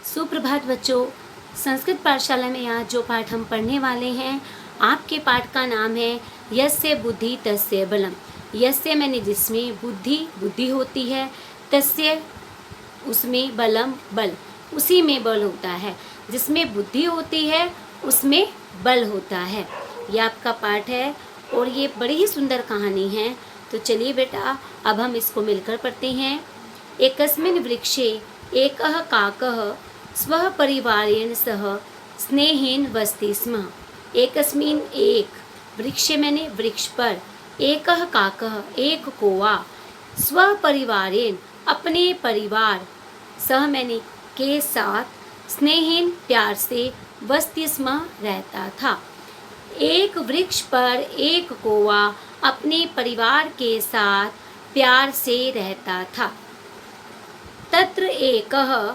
सुप्रभात बच्चों। संस्कृत पाठशाला में आज जो पाठ हम पढ़ने वाले हैं, आपके पाठ का नाम है यस्य बुद्धि तस्य बलम। यस्य मैंने जिसमें बुद्धि होती है, तस्य उसमें बलम बल, उसी में बल होता है। जिसमें बुद्धि होती है उसमें बल होता है। ये आपका पाठ है और ये बड़ी ही सुंदर कहानी है। तो चलिए बेटा, अब हम इसको मिलकर पढ़ते हैं। एकस्मिन् वृक्षे एकः काकः स्वः परिवारेण सह स्नेहेन वसति स्म। एकस्मिन् एक, वृक्ष मैंने वृक्ष पर, एकः काकः एक कौवा, स्व परिवारेण अपने परिवार, सह मैंने के साथ, स्नेहेन प्यार से, वसति स्म रहता था। एक वृक्ष पर एक कौवा अपने परिवार के साथ प्यार से रहता था। तत्र एकः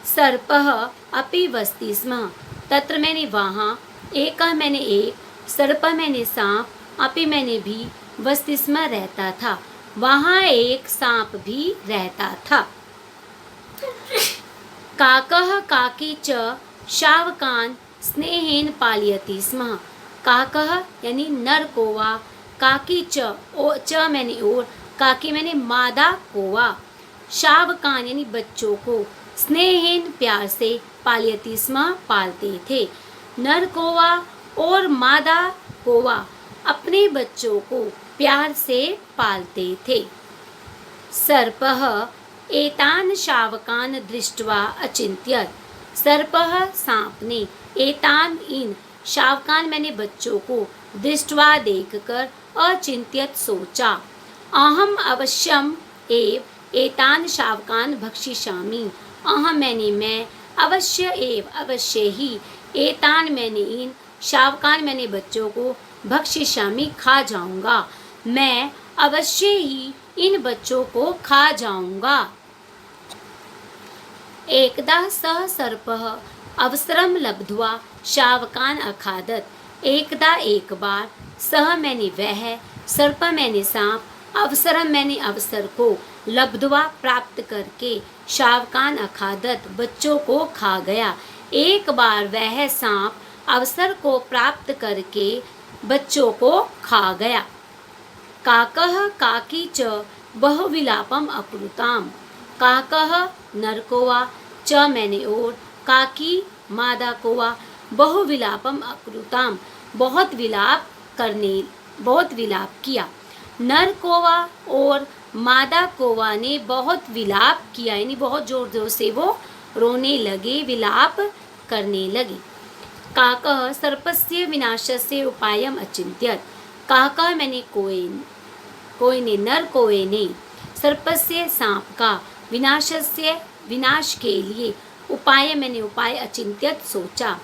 सर्पः अपि वसति स्म। तत्र मैंने वहाँ, एकः मैंने एक, सर्प मैंने सांप, अपि मैंने भी, वसति स्म रहता था, वहाँ एक सांप भी रहता था। काकः काकी च शावकान् स्नेहेन पालयति स्म। काकः यानी नर कौवा, काकी च मैंने और, काकी मैंने मादा कौवा, शावकान यानी बच्चों को, स्नेहेन प्यार से, पालयति स्म पालते थे। नर कौवा और मादा कौवा अपने बच्चों को प्यार से पालते थे। सर्पः एतान शावकान दृष्ट्वा अचिन्त्यत। सर्पः सांप ने, एतान इन, शावकान मैंने बच्चों को, दृष्ट्वा देखकर, अचिन्त्यत सोचा, अहम अवश्यम एव एतान शावकान भक्षिष्यामि। अहम मैंने मैं, अवश्य एव अवश्य ही, एतान मैंने इन, शावकान मैंने बच्चों को, भक्षिष्यामि खा जाऊंगा, मैं अवश्य ही इन बच्चों को खा जाऊंगा। एकदा सः सर्पः अवसरम लब्ध्वा शावकान अखादत। एकदा एक बार, सह मैंने वह, सर्प मैंने सांप, अवसरम मैंने अवसर को, लब्ध्वा प्राप्त करके, शावकान अखादत बच्चों को खा गया। एक बार वह सांप अवसर को प्राप्त करके बच्चों को खा गया। काकः काकी च बहुविलापम अकुरुताम। काकः नर कौवा, च मैंने और, काकी मादा कौवा, बहुविलापम अकुरुताम बहुत विलाप किया। नर कौवा और मादा कौवा ने बहुत विलाप किया, यानी बहुत जोर जोर से वो रोने लगे, विलाप करने लगे। काकः सर्पस्य विनाशस्य उपायम अचिन्त्यत। काकः मैंने कोई ने, नर कौवे ने, सर्पस्य सांप का, विनाशस्य विनाश के लिए, उपाय मैंने उपाय, अचिन्त्यत सोचा।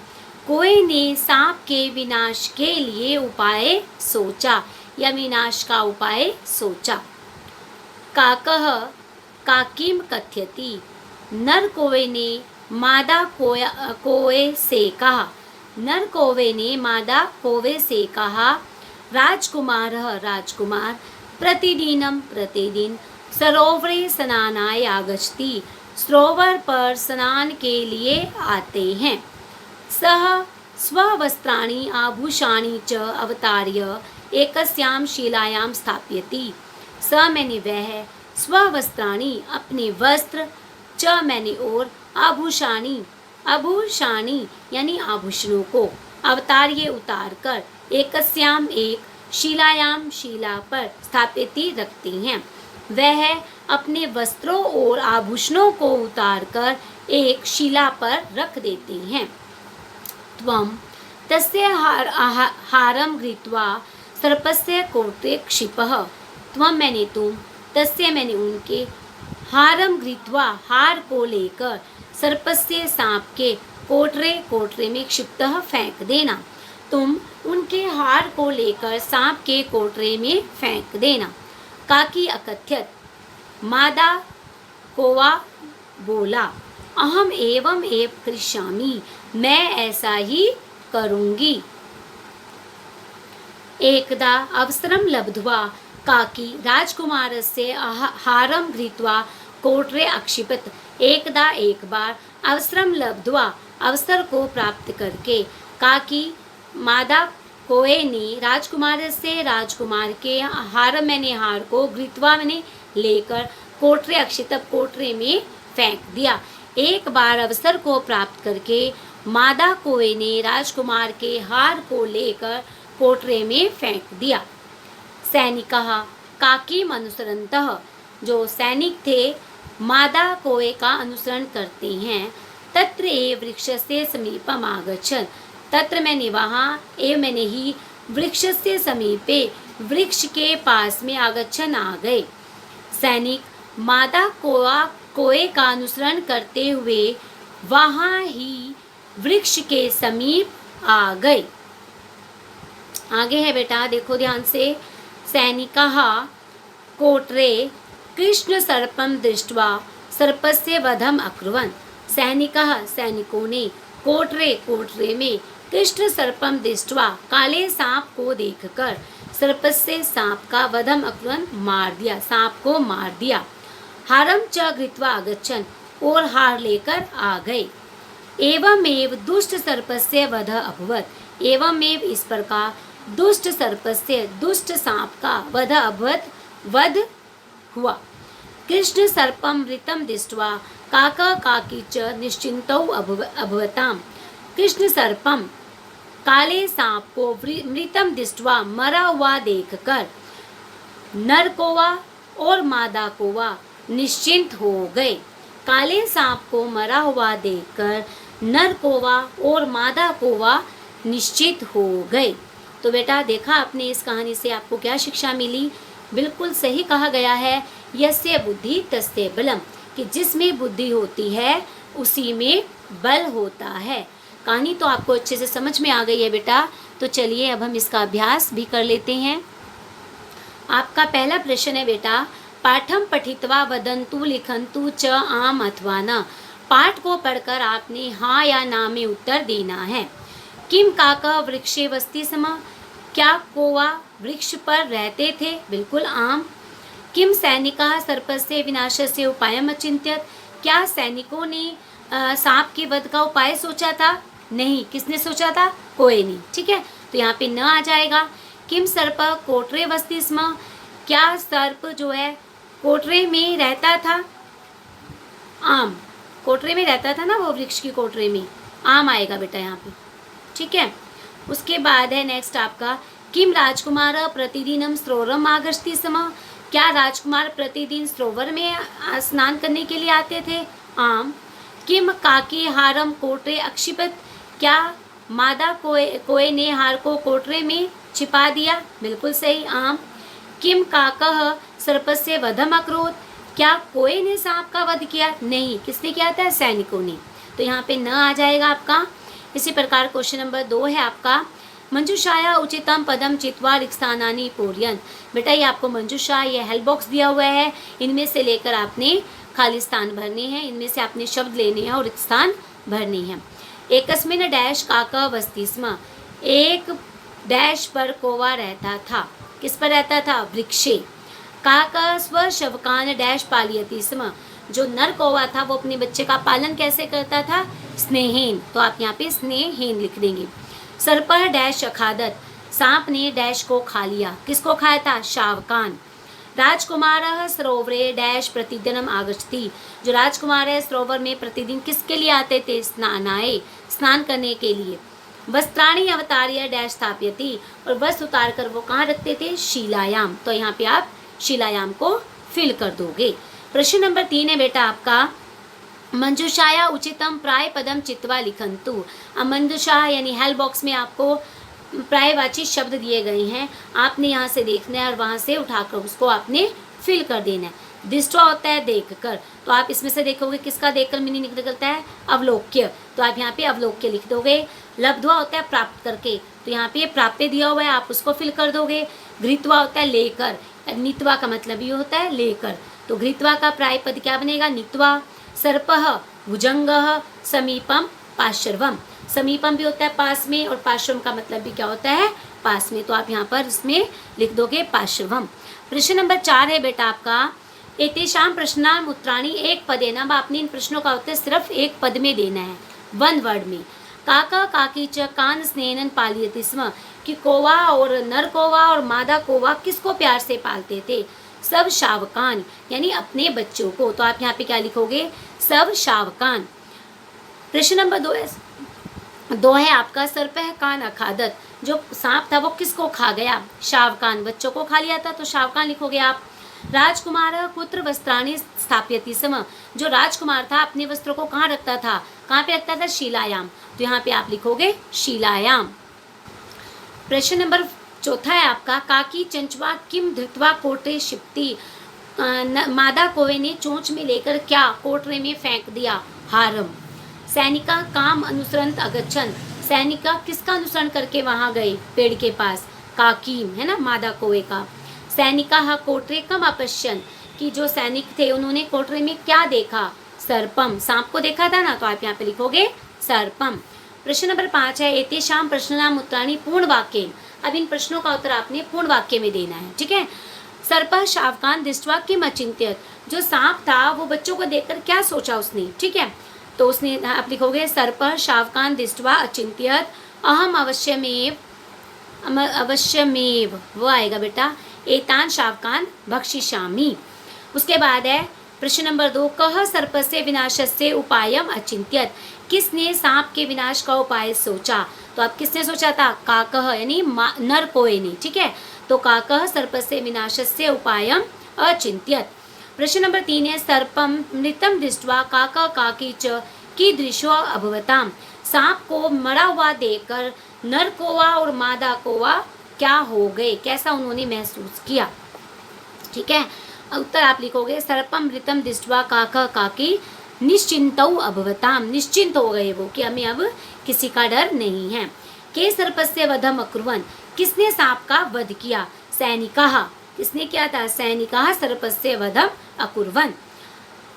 कोई ने सांप के विनाश के लिए उपाय सोचा या विनाश का उपाय सोचा। काकः काकीम कथयति। नर कौवे ने मादा कौवे से कहा। नर कौवे ने मादा कौवे से कहा, राजकुमारः राजकुमार, प्रतिदिन सरोवरे स्नानाय आगच्छति, सरोवर पर स्नान के लिए आते हैं। सः स्ववस्त्राणि आभूषाणि च अवतार्य एकस्यां शिलायां स्थापयति। स मैंने वह, स्ववस्त्राणि अपने वस्त्र, च मैंने और, आभूषाणि यानी आभूषणों को, अवतार्य उतार कर, एकस्याम एक, शिलायाम शिला पर, स्थापिति रखते हैं। वह अपने वस्त्रों और आभूषणों को उतार कर एक शिला पर रख देते हैं। त्वं तस्य हारं गृहीत्वा सर्पस्य कोटरे क्षिपः। त्वं मैंने तुम, तस्य मैंने उनके, हारं गृहीत्वा हार को लेकर, सर्पस्य सांप के, कोटरे में क्षिप्तः फेंक देना। तुम उनके हार को लेकर सांप के कोटरे में फेंक देना। काकी अकथ्यत। मादा कौवा बोला, अहम एवं एव करिष्यामि, मैं ऐसा ही करूंगी। एकदा अवसरम लब्ध्वा काकी राजकुमारस्य हारं गृहीत्वा कोट्रे अक्षिपत, एकदा एक बार, अवसरम लब्ध्वा, अवसर को प्राप्त करके, काकी मादा कोए ने राजकुमार से, राजकुमार के, हार मैंने हार को, गृत्वा मैंने लेकर, कोट्रे अक्षितप, कोटरे में फेंक दिया। एक बार अवसर को प्राप्त करके मादा कोए ने राजकुमार के हार को लेकर कोटरे में फेंक दिया। सैनिकः काकीम अनुसरन्तः, जो सैनिक थे मादा कोए का अनुसरण करते हैं। तत्र एव वृक्षस्य समीपम आगच्छन्, तत्र मैंने वहाँ, एव मैंने ही, वृक्षस्य समीपे, वृक्ष के पास में, आगच्छन् आ गए। सैनिक मादा कोए का अनुसरण करते हुए वहाँ ही वृक्ष के समीप आ गए। आगे है बेटा, देखो ध्यान से। सैनिकः कोट्रे कृष्ण सर्पम दृष्ट्वा सर्पस्य वधम अकुर्वन्, सैनिकः सैनिकों ने, कोट्रे कोटरे में, कृष्ण सर्पम दृष्ट्वा काले सांप को देखकर, सर्पस्य सांप का, वधम अकुर्वन् मार दिया, सांप को मार दिया। हारम च गृत्वा आगच्छन्, और हार लेकर आ गए। एवमेव दुष्ट सर्पस्य वध अभवत्, एवमेव इस प्रकार दुष्ट सर्पस्य, दुष्ट सांप का, वध अभवत् वध हुआ। कृष्ण सर्पम मृतम दृष्ट्वा काका काकी च निश्चिन्तौ अभवताम, कृष्ण सर्पम काले सांप को मृतम दृष्ट्वा मरा हुआ देखकर नर कौवा और मादा कौवा निश्चिंत हो गए। काले सांप को मरा हुआ देखकर नर कौवा और मादा कौवा निश्चित हो गए। तो बेटा देखा आपने इस कहानी से आपको क्या शिक्षा मिली? बिल्कुल सही कहा गया है, यस्य बुद्धि तस्य बलम, कि जिसमें बुद्धि होती है उसी में बल होता है। कहानी तो आपको अच्छे से समझ में आ गई है बेटा। तो चलिए अब हम इसका अभ्यास भी कर लेते हैं। आपका पहला प्रश्न है बेटा, पाठम पठित्वा वदन्तु लिखन्तु च आम अथवा न। पाठ को पढ़कर आपने हाँ या ना में उत्तर देना है। किम काका वृक्षे वस्ति स्म, क्या कौवा वृक्ष पर रहते थे? बिल्कुल आम। किम सैनिका सर्पस्य विनाशस्य उपायम अचिंत्यत, क्या सैनिकों ने सांप के वध का उपाय सोचा था? नहीं। किसने सोचा था? कोई नहीं। ठीक है, तो यहाँ पे न आ जाएगा। किम सर्प कोटरे वस्ति स्म, क्या सर्प जो है कोटरे में रहता था? आम। कोटरे में रहता था ना वो, वृक्ष की कोटरे में, आम आएगा बेटा यहाँ पे। ठीक है, उसके बाद है नेक्स्ट आपका, किम राजकुमार प्रतिदिनम सरोवरम आगच्छति स्म, क्या राजकुमार प्रतिदिन सरोवर में स्नान करने के लिए आते थे? आम। किम काकी हारम कोटरे अक्षिपत, क्या मादा कोए ने हार को कोटरे में छिपा दिया? बिल्कुल सही, आम। किम काकः सर्पस्य वधम अकरोत्, क्या कोए ने सांप का वध किया? नहीं। किसने किया था? सैनिकों ने। तो यहाँ पे न आ जाएगा आपका। इसी प्रकार क्वेश्चन नंबर 2 है आपका, मंजूषाया उचितम पदम चित्वा रिक्स्थानानि पूरयन्। बेटा ये आपको मंजूषा, ये हेल्प बॉक्स दिया हुआ है, इनमें से लेकर आपने खाली स्थान भरने हैं, इनमें से आपने शब्द लेने हैं और रिक्त स्थान भरने हैं। एकस्मिन् डैश काका वस्ति स्म, एक डैश पर कौवा रहता था। किस पर रहता था? वृक्षे। काका स्वशवकान डैश पालयति स्म, जो नर कौवा था वो अपने बच्चे का पालन कैसे करता था? स्नेहेन। तो आप यहाँ पे स्नेहेन लिख देंगे। सर्पः डैश अखादत, सांप ने डैश को खा लिया। किसको खाया था? शावकान। राजकुमारः सरोवरे डैश प्रतिदिनम आगच्छति, जो राजकुमार है सरोवर में प्रतिदिन किसके लिए आते थे? स्नानाय, स्नान करने के लिए। वस्त्राणि अवतार्य डैश स्थापयति, और वस्त्र उतार कर वो कहाँ रखते थे? शिलायाम। तो यहाँ पे आप शिलायाम को फिल कर दोगे। प्रश्न नंबर 3 है बेटा आपका, मंजूषाया उचितम प्राय पदम चित्वा लिखन्तु। अब मंजूषा यानी हेल्प बॉक्स में आपको प्रायवाची शब्द दिए गए हैं, आपने यहाँ से देखना है और वहाँ से उठाकर उसको आपने फिल कर देना है। दृष्टवा होता है देखकर, तो आप इसमें से देखोगे किसका देखकर मीनिंग निकलता है? अवलोक्य। तो आप यहाँ पे अवलोक्य लिख दोगे। लब्ध्वा होता है प्राप्त करके, तो यहाँ पे प्राप्य दिया हुआ है, आप उसको फिल कर दोगे। घृत्वा होता है लेकर, नीत्वा का मतलब ये होता है लेकर, तो घृत्वा का प्राय पद क्या बनेगा? नीत्वा। सर्पः भुजंगः समीपम पार्श्वम, समीपम भी होता है पास में, और पार्श्वम का मतलब भी क्या होता है? पास में। तो आप यहाँ पर इसमें लिख दोगे पार्श्वम। प्रश्न नंबर 4 है बेटा आपका, एतेषां प्रश्नानाम् उत्तराणि एक पदेन। अब आपने इन प्रश्नों का उत्तर सिर्फ एक पद में देना है, वन वर्ड में। काका काकी च कान स्नेहन पालयति स्म, कि कौवा और नर कौवा और मादा कौवा किसको प्यार से पालते थे? सब शावकान, यानी अपने बच्चों को। तो आप यहाँ पे क्या लिखोगे? सब शावकान। प्रश्न नंबर 2 है आपका, सर्पः कान अखादत, जो सांप था वो किसको खा गया? शावकान, बच्चों को खा लिया था, तो शावकान लिखोगे आप। राजकुमार कुत्र वस्त्राणि स्थापयति स्म, जो राजकुमार था अपने वस्त्रों को कहाँ रखता था? कहाँ पे रखता था? शिलायाम, तो यहाँ पे आप लिखोगे शिलायाम। प्रश्न नंबर 4 है आपका, काकी चंचवा किम धृत्वा कोटरे क्षिप्ति, मादा कौवे ने चोंच में लेकर क्या कोटरे में फेंक दिया? हारम। सैनिका काम अनुसरंत अगच्छन, सैनिका किसका अनुसरण करके वहां गए? पेड़ के पास। काकीम है ना, मादा कौवे का। सैनिका कोटरे कम अपश्यन, कि जो सैनिक थे उन्होंने कोटरे में क्या देखा? सर्पम, सांप को देखा था ना, तो आप यहाँ पे लिखोगे सर्पम। प्रश्न नंबर 5 है, एतेषां प्रश्नानाम् उत्तराणि पूर्ण वाक्येन। अब इन प्रश्नों का उत्तर आपने पूर्ण वाक्य में देना है, ठीक है। सर्पः शावकान दृष्ट्वा किम अचिंत्यत, जो सांप था वो बच्चों को देखकर क्या सोचा उसने? ठीक है, तो उसने, आप लिखोगे सर्पः शावकान दृष्ट्वा अचिंत्यत अहम अवश्यमेव, वो आएगा बेटा, एतान शावकान भक्षिष्यामि। उसके बाद है प्रश्न नंबर 2, कह सर्पस्य विनाशस्य उपायम अचिंत्यत, किसने सांप के विनाश का उपाय सोचा? तो अब किसने सोचा था? काकः, यानी नर कौवे ने, ठीक है। तो काकः सर्पस्य विनाशस्य उपायम अचिंत्यत। प्रश्न नंबर 3 है, सर्पम मृतम दृष्ट्वा काका काकी च कीदृशो अभवताम, सांप को मरा हुआ देखकर नर कौवा और मादा कौवा क्या हो गए? कैसा उन्होंने महसूस किया? ठीक है, उत्तर आप लिखोगे, सर्पम मृतम दृष्ट्वा काका काकी निश्चिंतौ अभवताम, निश्चिंत हो गए वो कि हमें अब किसी का डर नहीं है। के सर्पस्य वधम अकुर्वन्, किसने सांप का वध किया? सैनिकाः, किसने किया था? सैनिकाः सर्पस्य वधम अकुर्वन्।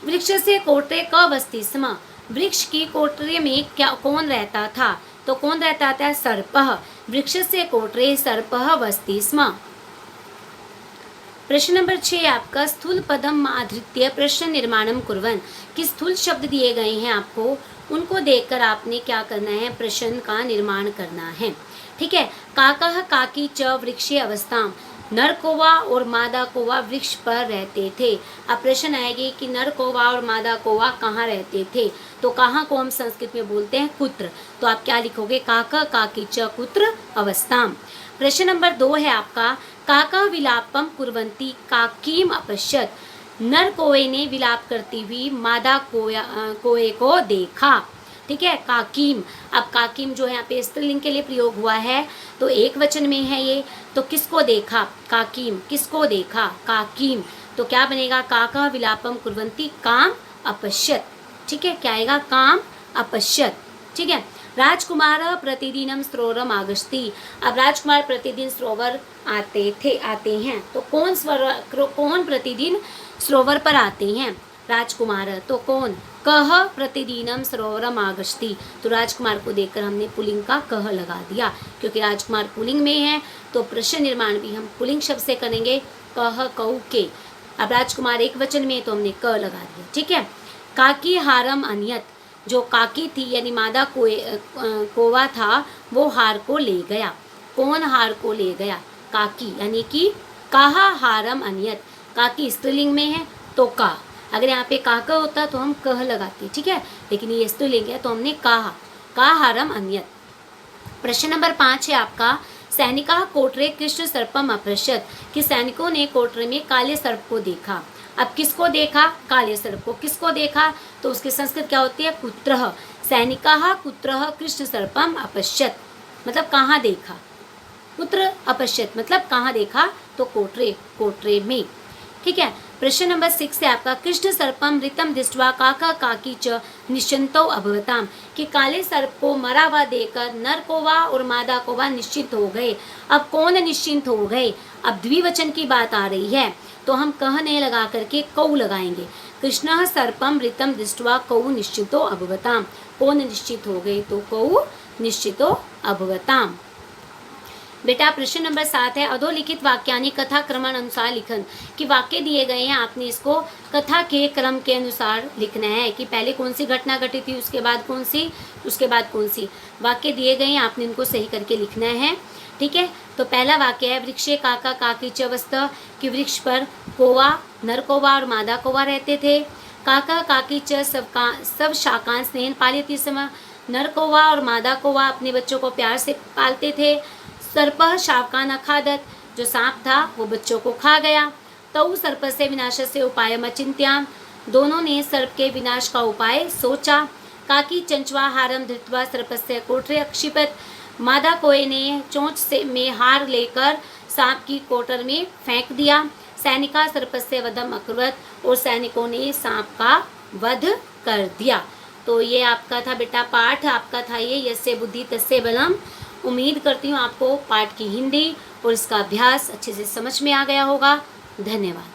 वृक्षस्य कोटरे क वसति स्म, वृक्ष की कोटरे में क्या कौन रहता था? तो कौन रहता था? सर्पः। वृक्षस्य कोटरे सर्पः वसति स्म। प्रश्न नंबर 6 आपका, स्थूल पदम आधृत्य प्रश्न निर्माणम कुर्वन्, कि स्थूल शब्द दिए गए हैं आपको, उनको देखकर आपने क्या करना है? प्रश्न का निर्माण करना है, ठीक है। काकः काकी च वृक्षे अवस्थाम, नर कौवा और मादा कौवा वृक्ष पर रहते थे। अब प्रश्न आएगी कि नर कौवा और मादा कौवा कहाँ रहते थे? तो कहाँ को हम संस्कृत में बोलते हैं? कुत्र। तो आप क्या लिखोगे? काकः काकी च कुत्र अवस्थाम। प्रश्न नंबर 2 है आपका, काका विलापम कुर्वन्ति काकीम अपश्यत, नर कौवे ने विलाप करती हुई मादा कौवे को देखा, ठीक है। काकीम, अब काकीम जो है यहाँ पे स्त्रीलिंग के लिए प्रयोग हुआ है, तो एक वचन में है ये, तो किसको देखा? काकीम, किसको देखा? काकीम, तो क्या बनेगा? काका विलापम कुर्वन्ति काम अपश्यत, ठीक है, क्या आएगा? काम अपश्यत, ठीक है। राजकुमार प्रतिदिनम सरोवरम आगच्छति, अब राजकुमार प्रतिदिन सरोवर आते हैं, तो कौन प्रतिदिन सरोवर पर आते हैं? राजकुमार, तो कौन? कह प्रतिदिनम सरोवरम आगच्छति, तो राजकुमार को देखकर हमने पुल्लिंग का कह लगा दिया, क्योंकि राजकुमार पुल्लिंग में है, तो प्रश्न निर्माण भी हम पुल्लिंग शब्द से करेंगे, कह कऊ के। अब राजकुमार एक वचन में, तो हमने क लगा दिया, ठीक है। काकी हारम अनियत, जो काकी थी यानी मादा कौवा था, वो हार को ले गया। कौन हार को ले गया? काकी, यानी कि काहा हारम अनियत, काकी स्त्रीलिंग में है तो का, अगर यहाँ पे काका होता तो हम कह लगाते, ठीक है, लेकिन ये स्त्रीलिंग है तो हमने कहा, का हारम अनियत। प्रश्न नंबर 5 है आपका, सैनिका कोटरे कृष्ण सर्पम अपश्यत, कि सैनिकों ने कोटरे में काले सर्प को देखा। अब किसको देखा? काले सर्प को। किसको देखा? तो उसकी संस्कृत क्या होती है? कुत्रः। सैनिकाः कुत्रः कृष्ण सर्पम अपश्यत, मतलब कहाँ देखा? कुत्र अपश्यत मतलब कहाँ देखा? तो कोटरे में, ठीक है। प्रश्न नंबर 6 है आपका, कृष्ण सर्पम ऋतम दृष्ट्वा काका काकी च निश्चिंतो अभवताम, कि काले सर्प को मरा हुआ देखकर नर कौवा और मादा कौवा निश्चिंत हो गए। अब कौन निश्चिंत हो गए? अब द्विवचन की बात आ रही है, तो हम कह नहीं लगा करके कौ लगाएंगे। कृष्ण सर्पम ऋतम दृष्ट्वा कौ निश्चितो अभवताम, कौन निश्चित हो गए? तो कौ निश्चितो अभवताम। बेटा प्रश्न नंबर 7 है अधोलिखित वाक्यानि कथा क्रमण अनुसार लिखन, कि वाक्य दिए गए हैं, आपने इसको कथा के क्रम के अनुसार लिखना है कि पहले कौन सी घटना घटी थी, उसके बाद कौन सी, उसके बाद कौन सी। वाक्य दिए गए हैं, आपने इनको सही करके लिखना है। ठीक है, तो पहला वाक्य है वृक्षे काका काकी च वस्त, कि वृक्ष पर कौवा, नर कौवा और मादा कौवा रहते थे। काका काकी च सब शाकांश स्नेहन पालयति स्म, नर कौवा और मादा कौवा अपने बच्चों को प्यार से पालते थे। सर्पः शावकान् अखादत्, जो सांप था वो बच्चों को खा गया। तौ सर्पस्य विनाशस्य उपायम् अचिन्त्याम्, दोनों ने सर्प के विनाश का उपाय सोचा। काकी चंचवाहारम धृत्वा सर्पस्य कोठरे अक्षिपत, मादा कौवे ने चोंच से में हार लेकर सांप की कोटर में फेंक दिया। सैनिका सर्पस्य वधम अकुर्वत, और सैनिकों ने सांप का वध कर दिया। तो ये आपका था बेटा पाठ, आपका था ये यस्य बुद्धि तस्य बलम। उम्मीद करती हूँ आपको पाठ की हिंदी और इसका अभ्यास अच्छे से समझ में आ गया होगा। धन्यवाद।